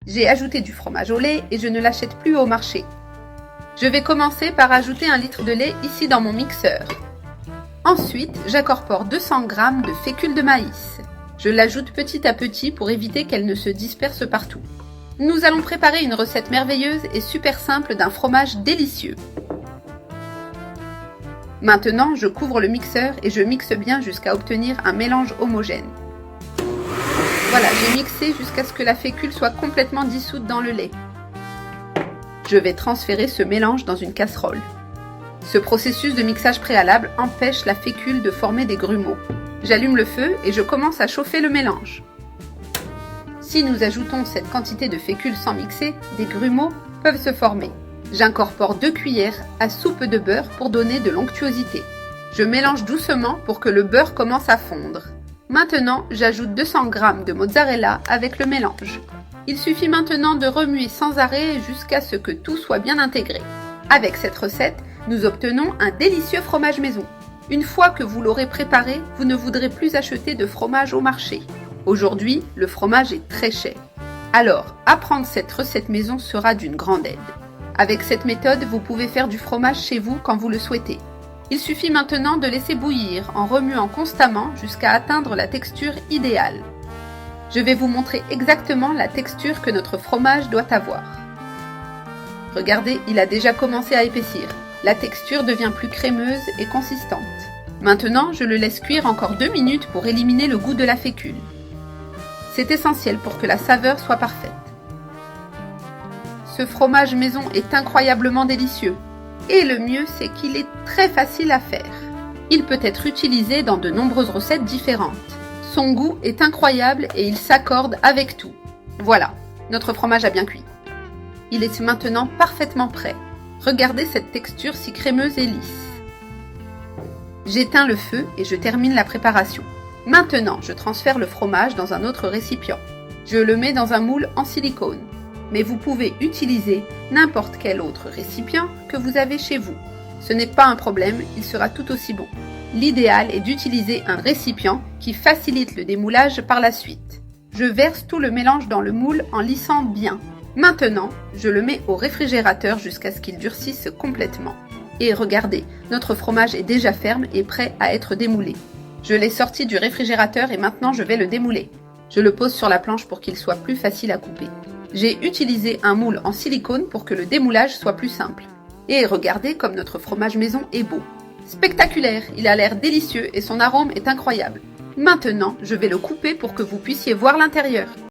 J'ai ajouté du fromage au lait et je ne l'achète plus au marché. Je vais commencer par ajouter 1 litre de lait ici dans mon mixeur. Ensuite, j'incorpore 200 g de fécule de maïs. Je l'ajoute petit à petit pour éviter qu'elle ne se disperse partout. Nous allons préparer une recette merveilleuse et super simple d'un fromage délicieux. Maintenant, je couvre le mixeur et je mixe bien jusqu'à obtenir un mélange homogène. Voilà, j'ai mixé jusqu'à ce que la fécule soit complètement dissoute dans le lait. Je vais transférer ce mélange dans une casserole. Ce processus de mixage préalable empêche la fécule de former des grumeaux. J'allume le feu et je commence à chauffer le mélange. Si nous ajoutons cette quantité de fécule sans mixer, des grumeaux peuvent se former. J'incorpore 2 cuillères à soupe de beurre pour donner de l'onctuosité. Je mélange doucement pour que le beurre commence à fondre. Maintenant, j'ajoute 200 g de mozzarella avec le mélange. Il suffit maintenant de remuer sans arrêt jusqu'à ce que tout soit bien intégré. Avec cette recette, nous obtenons un délicieux fromage maison. Une fois que vous l'aurez préparé, vous ne voudrez plus acheter de fromage au marché. Aujourd'hui, le fromage est très cher. Alors, apprendre cette recette maison sera d'une grande aide. Avec cette méthode, vous pouvez faire du fromage chez vous quand vous le souhaitez. Il suffit maintenant de laisser bouillir en remuant constamment jusqu'à atteindre la texture idéale. Je vais vous montrer exactement la texture que notre fromage doit avoir. Regardez, il a déjà commencé à épaissir. La texture devient plus crémeuse et consistante. Maintenant, je le laisse cuire encore 2 minutes pour éliminer le goût de la fécule. C'est essentiel pour que la saveur soit parfaite. Ce fromage maison est incroyablement délicieux. Et le mieux, c'est qu'il est très facile à faire. Il peut être utilisé dans de nombreuses recettes différentes. Son goût est incroyable et il s'accorde avec tout. Voilà, notre fromage a bien cuit. Il est maintenant parfaitement prêt. Regardez cette texture si crémeuse et lisse. J'éteins le feu et je termine la préparation. Maintenant, je transfère le fromage dans un autre récipient. Je le mets dans un moule en silicone. Mais vous pouvez utiliser n'importe quel autre récipient que vous avez chez vous. Ce n'est pas un problème, il sera tout aussi bon. L'idéal est d'utiliser un récipient qui facilite le démoulage par la suite. Je verse tout le mélange dans le moule en lissant bien. Maintenant, je le mets au réfrigérateur jusqu'à ce qu'il durcisse complètement. Et regardez, notre fromage est déjà ferme et prêt à être démoulé. Je l'ai sorti du réfrigérateur et maintenant je vais le démouler. Je le pose sur la planche pour qu'il soit plus facile à couper. J'ai utilisé un moule en silicone pour que le démoulage soit plus simple. Et regardez comme notre fromage maison est beau. Spectaculaire, il a l'air délicieux et son arôme est incroyable. Maintenant, je vais le couper pour que vous puissiez voir l'intérieur.